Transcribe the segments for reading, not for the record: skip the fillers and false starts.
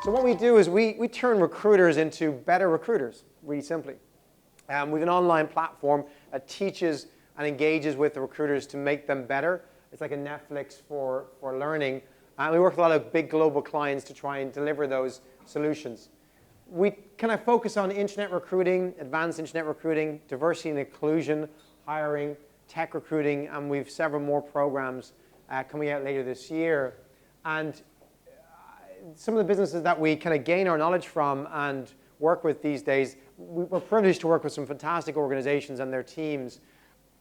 So what we do is we turn recruiters into better recruiters, really simply. We have an online platform that teaches and engages with the recruiters to make them better. It's like a Netflix for learning. And we work with a lot of big global clients to try and deliver those solutions. We kind of focus on internet recruiting, advanced internet recruiting, diversity and inclusion, hiring, tech recruiting, and we have several more programs coming out later this year. And some of the businesses that we kind of gain our knowledge from and work with these days, we're privileged to work with some fantastic organizations and their teams.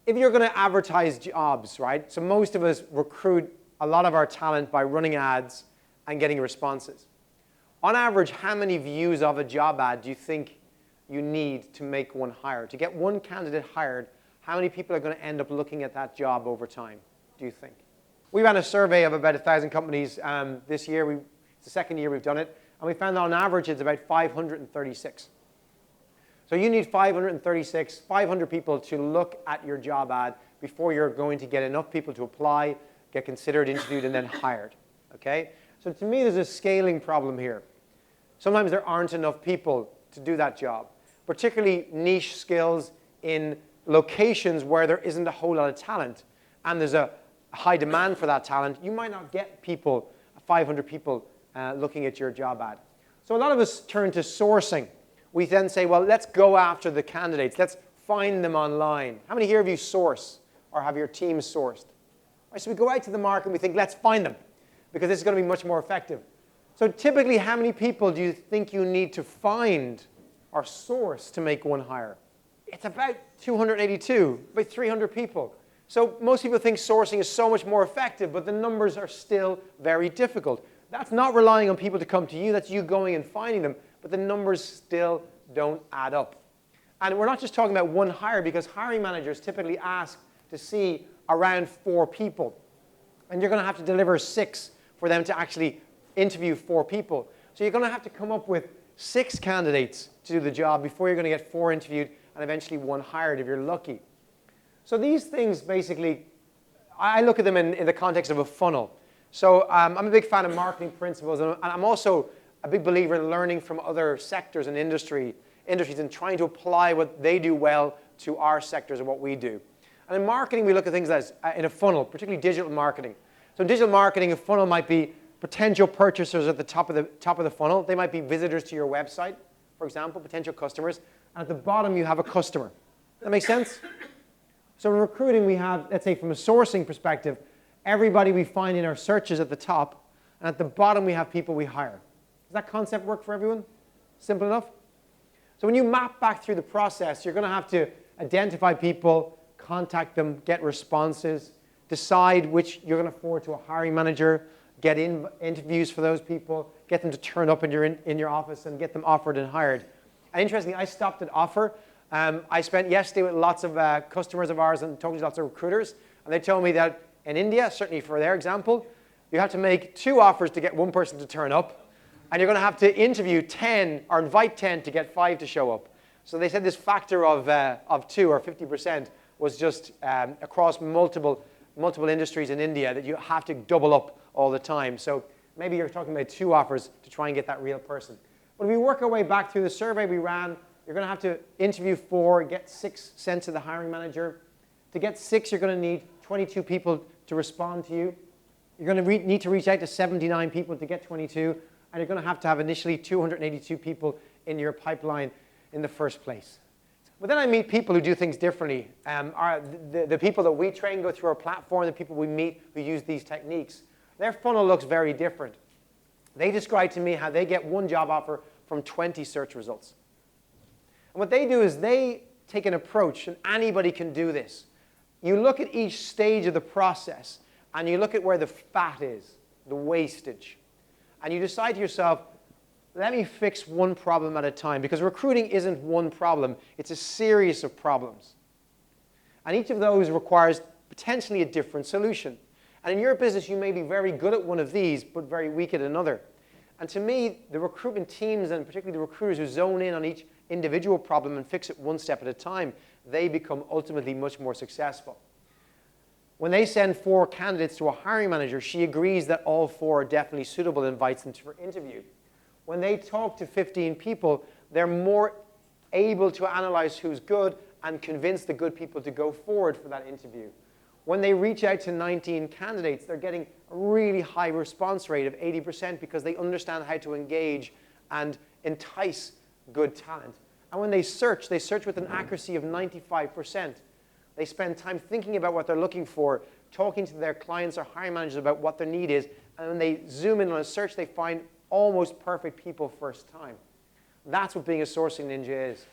If you're going to advertise jobs, right, so most of us recruit a lot of our talent by running ads and getting responses. On average, how many views of a job ad do you think you need to make one hire? To get one candidate hired, how many people are going to end up looking at that job over time, do you think? We ran a survey of about 1,000 companies this year. It's the second year we've done it. And we found that on average it's about 536. So you need 500 people to look at your job ad before you're going to get enough people to apply, get considered, interviewed, and then hired. Okay? So to me, there's a scaling problem here. Sometimes there aren't enough people to do that job, particularly niche skills in locations where there isn't a whole lot of talent and there's a high demand for that talent. You might not get 500 people looking at your job ad. So a lot of us turn to sourcing. We then say, well, let's go after the candidates. Let's find them online. How many here have you sourced or have your team sourced? Right, so we go out to the market and we think, let's find them because this is going to be much more effective. So typically, how many people do you think you need to find or source to make one hire? It's about 282, about 300 people. So most people think sourcing is so much more effective, but the numbers are still very difficult. That's not relying on people to come to you. That's you going and finding them. But the numbers still don't add up. And we're not just talking about one hire, because hiring managers typically ask to see around 4 people. And you're going to have to deliver 6 for them to actually interview 4 people. So you're going to have to come up with 6 candidates to do the job before you're going to get 4 interviewed and eventually 1 hired if you're lucky. So these things basically, I look at them in the context of a funnel. So I'm a big fan of marketing principles, and I'm also a big believer in learning from other sectors and industries and trying to apply what they do well to our sectors and what we do. And in marketing, we look at things as in a funnel, particularly digital marketing. So in digital marketing, a funnel might be potential purchasers at the top of the funnel. They might be visitors to your website, for example, potential customers. And at the bottom, you have a customer. That make sense? So in recruiting, we have, let's say from a sourcing perspective, everybody we find in our searches at the top, and at the bottom, we have people we hire. Does that concept work for everyone? Simple enough? So when you map back through the process, you're going to have to identify people, contact them, get responses, decide which you're going to forward to a hiring manager, get interviews for those people, get them to turn up in your office and get them offered and hired. And interestingly, I stopped at offer. I spent yesterday with lots of customers of ours and talking to lots of recruiters, and they told me that in India, certainly for their example, you have to make 2 offers to get 1 person to turn up, and you're going to have to interview 10 or invite 10 to get 5 to show up. So they said this factor of 2 or 50% was just across multiple industries in India that you have to double up all the time. So maybe you're talking about 2 offers to try and get that real person. But if we work our way back through the survey we ran, you're going to have to interview 4, get 6 sent to the hiring manager. To get 6, you're going to need 22 people to respond to you. You're going to need to reach out to 79 people to get 22, and you're going to have initially 282 people in your pipeline in the first place. But then I meet people who do things differently. The people that we train go through our platform, the people we meet who use these techniques, their funnel looks very different. They describe to me how they get 1 job offer from 20 search results. And what they do is they take an approach, and anybody can do this. You look at each stage of the process, and you look at where the fat is, the wastage. And you decide to yourself, let me fix 1 problem at a time, because recruiting isn't 1 problem. It's a series of problems. And each of those requires potentially a different solution. And in your business, you may be very good at one of these, but very weak at another. And to me, the recruitment teams, and particularly the recruiters who zone in on each individual problem and fix it one step at a time, they become ultimately much more successful. When they send 4 candidates to a hiring manager, she agrees that all 4 are definitely suitable and invites them to her interview. When they talk to 15 people, they're more able to analyze who's good and convince the good people to go forward for that interview. When they reach out to 19 candidates, they're getting a really high response rate of 80% because they understand how to engage and entice good talent. And when they search with an accuracy of 95%. They spend time thinking about what they're looking for, talking to their clients or hiring managers about what their need is, and when they zoom in on a search, they find almost perfect people first time. That's what being a sourcing ninja is.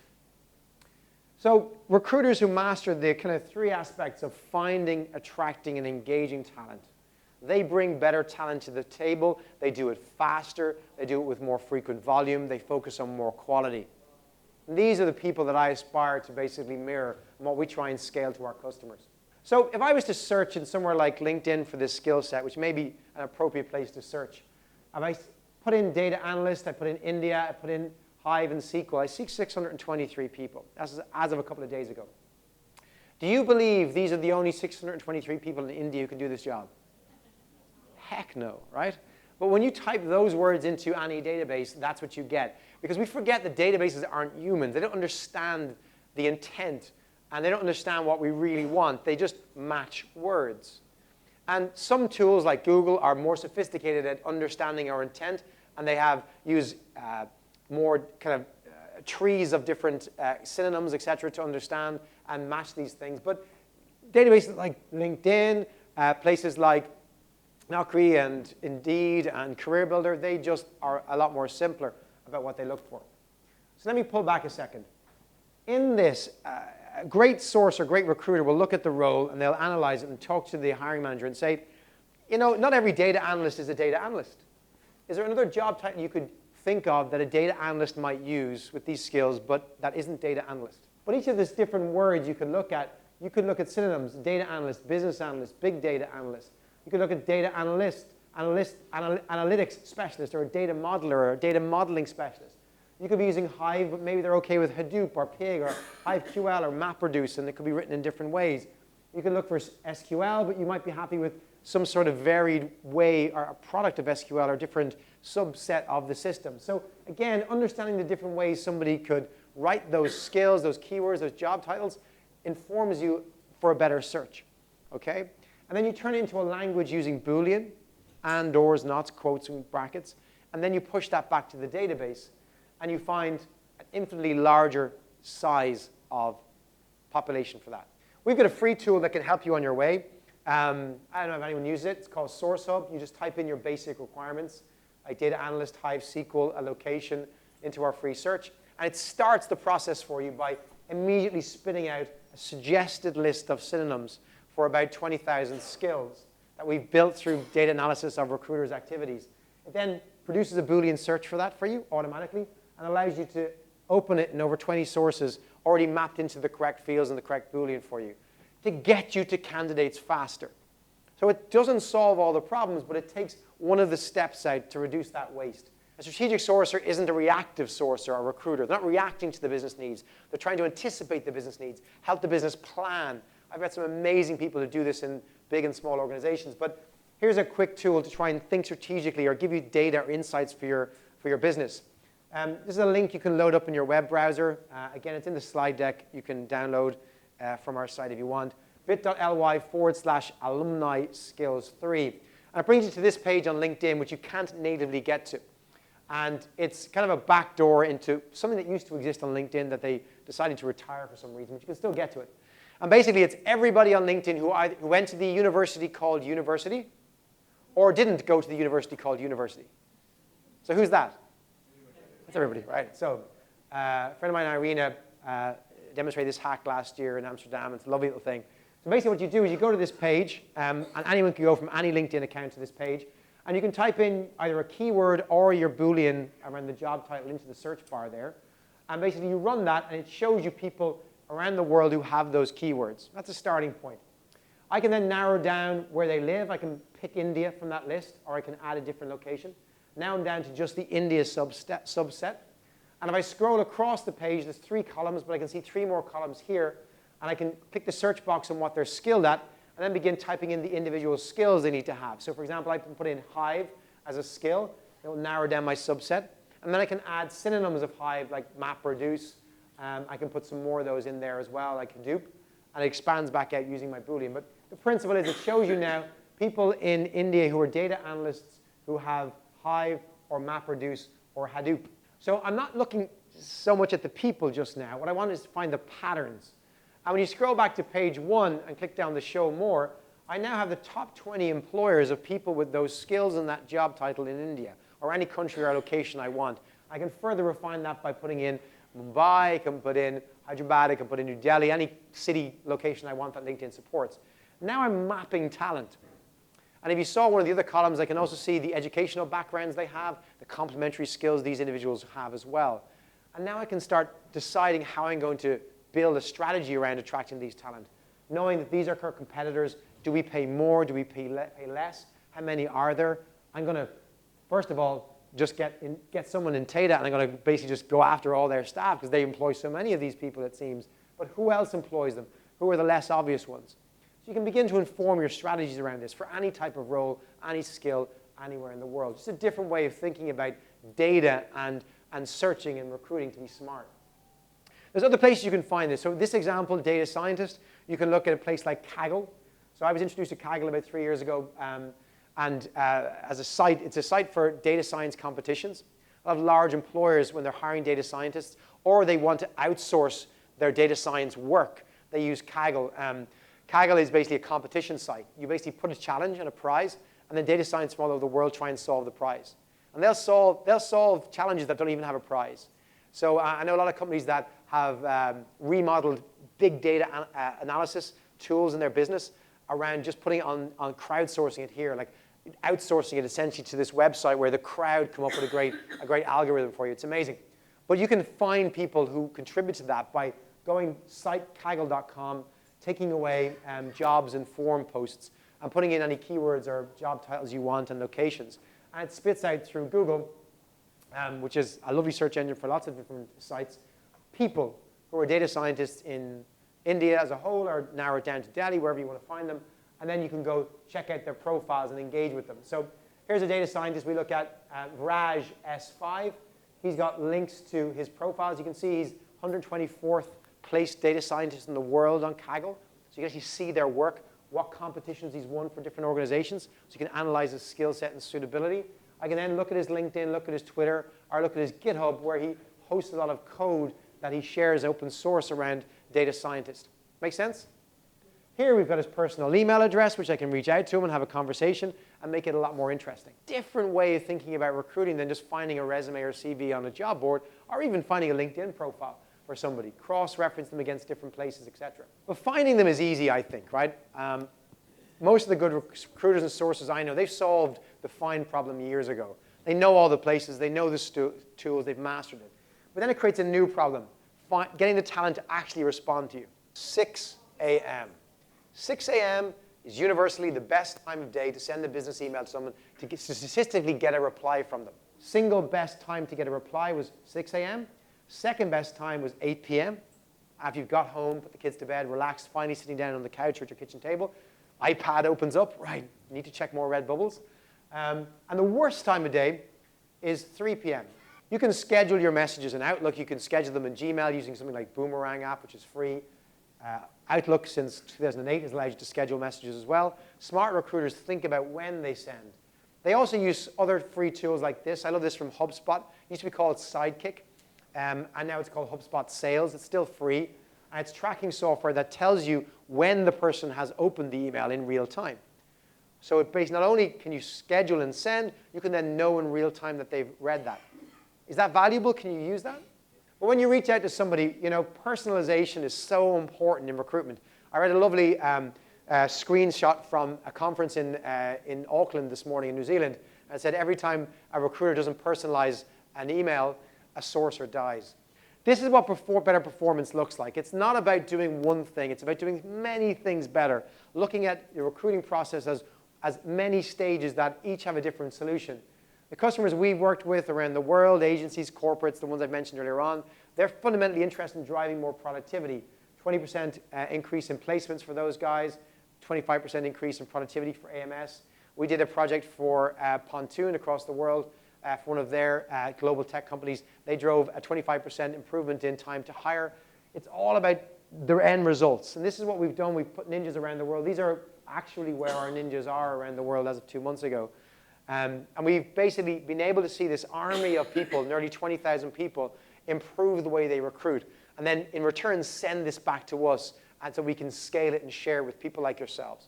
So recruiters who master the kind of 3 aspects of finding, attracting, and engaging talent, they bring better talent to the table. They do it faster. They do it with more frequent volume. They focus on more quality. And these are the people that I aspire to basically mirror and what we try and scale to our customers. So if I was to search in somewhere like LinkedIn for this skill set, which may be an appropriate place to search, if I put in data analyst, I put in India, I put in Hive and SQL, I see 623 people. That's as of a couple of days ago. Do you believe these are the only 623 people in India who can do this job? Heck no, right? But when you type those words into any database, that's what you get. Because we forget that databases aren't humans. They don't understand the intent, and they don't understand what we really want. They just match words. And some tools like Google are more sophisticated at understanding our intent, and they use more kind of trees of different synonyms, et cetera, to understand and match these things. But databases like LinkedIn, places like Naukri and Indeed and Career Builder, they just are a lot more simpler about what they look for. So let me pull back a second. In this, a great source or great recruiter will look at the role and they'll analyze it and talk to the hiring manager and say, you know, not every data analyst is a data analyst. Is there another job title you could think of that a data analyst might use with these skills, but that isn't data analyst? But each of these different words you could look at synonyms, data analyst, business analyst, big data analyst. You could look at data analytics specialist, or a data modeler, or a data modeling specialist. You could be using Hive, but maybe they're okay with Hadoop or Pig or HiveQL or MapReduce, and it could be written in different ways. You could look for SQL, but you might be happy with some sort of varied way or a product of SQL or different subset of the system. So again, understanding the different ways somebody could write those skills, those keywords, those job titles, informs you for a better search. Okay? And then you turn it into a language using Boolean, and, ors, nots, quotes, and brackets, and then you push that back to the database, and you find an infinitely larger size of population for that. We've got a free tool that can help you on your way. I don't know if anyone uses it. It's called Source Hub. You just type in your basic requirements, like data analyst, Hive, SQL, a location, into our free search. And it starts the process for you by immediately spitting out a suggested list of synonyms for about 20,000 skills that we've built through data analysis of recruiters' activities. It then produces a Boolean search for that for you automatically and allows you to open it in over 20 sources already mapped into the correct fields and the correct Boolean for you to get you to candidates faster. So it doesn't solve all the problems, but it takes one of the steps out to reduce that waste. A strategic sourcer isn't a reactive sourcer or a recruiter. They're not reacting to the business needs. They're trying to anticipate the business needs, help the business plan. I've met some amazing people who do this in big and small organizations. But here's a quick tool to try and think strategically or give you data or insights for your business. This is a link you can load up in your web browser. Again, it's in the slide deck. You can download from our site if you want. bit.ly/alumni skills 3. And it brings you to this page on LinkedIn, which you can't natively get to. And it's kind of a backdoor into something that used to exist on LinkedIn that they decided to retire for some reason, but you can still get to it. And basically, it's everybody on LinkedIn who either went to the university called university or didn't go to the university called university. So who's that? That's everybody, right? So a friend of mine, Irina, demonstrated this hack last year in Amsterdam. It's a lovely little thing. So basically what you do is you go to this page, and anyone can go from any LinkedIn account to this page, and you can type in either a keyword or your Boolean around the job title into the search bar there. And basically you run that, and it shows you people around the world who have those keywords. That's a starting point. I can then narrow down where they live. I can pick India from that list, or I can add a different location. Now I'm down to just the India subset. And if I scroll across the page, there's 3 columns, but I can see 3 more columns here. And I can click the search box on what they're skilled at, and then begin typing in the individual skills they need to have. So for example, I can put in Hive as a skill. It will narrow down my subset. And then I can add synonyms of Hive, like MapReduce. I can put some more of those in there as well, like Hadoop. And it expands back out using my Boolean. But the principle is it shows you now people in India who are data analysts who have Hive or MapReduce or Hadoop. So I'm not looking so much at the people just now. What I want is to find the patterns. And when you scroll back to page 1 and click down to show more, I now have the top 20 employers of people with those skills and that job title in India, or any country or location I want. I can further refine that by putting in Mumbai, I can put in Hyderabad, I can put in New Delhi, any city location I want that LinkedIn supports. Now I'm mapping talent. And if you saw one of the other columns, I can also see the educational backgrounds they have, the complementary skills these individuals have as well. And now I can start deciding how I'm going to build a strategy around attracting these talent, knowing that these are our competitors. Do we pay more? Do we pay less? How many are there? I'm going to, first of all, just get someone in Tata, and I'm going to basically just go after all their staff because they employ so many of these people, it seems. But who else employs them? Who are the less obvious ones? So you can begin to inform your strategies around this for any type of role, any skill, anywhere in the world. Just a different way of thinking about data and searching and recruiting to be smart. There's other places you can find this. So this example, data scientist, you can look at a place like Kaggle. So I was introduced to Kaggle about 3 years ago. As a site, it's a site for data science competitions. A lot of large employers, when they're hiring data scientists, or they want to outsource their data science work, they use Kaggle. Kaggle is basically a competition site. You basically put a challenge and a prize, and then data science from all over the world try and solve the prize. And they'll solve challenges that don't even have a prize. So I know a lot of companies that have remodeled big data analysis tools in their business around just putting it on crowdsourcing it here, like outsourcing it essentially to this website where the crowd come up with a great algorithm for you. It's amazing. But you can find people who contribute to that by going site.kaggle.com, taking away jobs and forum posts, and putting in any keywords or job titles you want and locations. And it spits out through Google, which is a lovely search engine for lots of different sites, people who are data scientists in India as a whole, or narrow it down to Delhi, wherever you want to find them. And then you can go check out their profiles and engage with them. So here's a data scientist we look at, Raj S5. He's got links to his profiles. You can see he's 124th placed data scientist in the world on Kaggle. So you can actually see their work, what competitions he's won for different organizations. So you can analyze his skill set and suitability. I can then look at his LinkedIn, look at his Twitter, or look at his GitHub, where he hosts a lot of code that he shares open source around data scientists. Make sense? Here we've got his personal email address, which I can reach out to him and have a conversation and make it a lot more interesting. Different way of thinking about recruiting than just finding a resume or CV on a job board, or even finding a LinkedIn profile for somebody. Cross-reference them against different places, etc. But finding them is easy, I think, right? Most of the good recruiters and sources I know, they've solved the find problem years ago. They know all the places, they know the tools, they've mastered it. But then it creates a new problem, getting the talent to actually respond to you. 6 a.m. 6 a.m. is universally the best time of day to send a business email to someone to statistically get a reply from them. Single best time to get a reply was 6 a.m. Second best time was 8 p.m. After you've got home, put the kids to bed, relaxed, finally sitting down on the couch or at your kitchen table, iPad opens up, right, you need to check more red bubbles. And the worst time of day is 3 p.m. You can schedule your messages in Outlook. You can schedule them in Gmail using something like Boomerang app, which is free. Outlook, since 2008, has allowed you to schedule messages as well. Smart recruiters think about when they send. They also use other free tools like this. I love this from HubSpot. It used to be called Sidekick, and now it's called HubSpot Sales. It's still free, and it's tracking software that tells you when the person has opened the email in real time. So it basically not only can you schedule and send, you can then know in real time that they've read that. Is that valuable? Can you use that? But when you reach out to somebody, you know, personalization is so important in recruitment. I read a lovely screenshot from a conference in Auckland this morning in New Zealand. And it said every time a recruiter doesn't personalize an email, a sourcer dies. This is what better performance looks like. It's not about doing one thing. It's about doing many things better. Looking at your recruiting process as many stages that each have a different solution. The customers we've worked with around the world, agencies, corporates, the ones I've mentioned earlier on, they're fundamentally interested in driving more productivity. 20% increase in placements for those guys, 25% increase in productivity for AMS. We did a project for Pontoon across the world for one of their global tech companies. They drove a 25% improvement in time to hire. It's all about the end results. And this is what we've done. We've put ninjas around the world. These are actually where our ninjas are around the world as of 2 months ago. And we've basically been able to see this army of people, nearly 20,000 people, improve the way they recruit. And then in return, send this back to us, and so we can scale it and share with people like yourselves.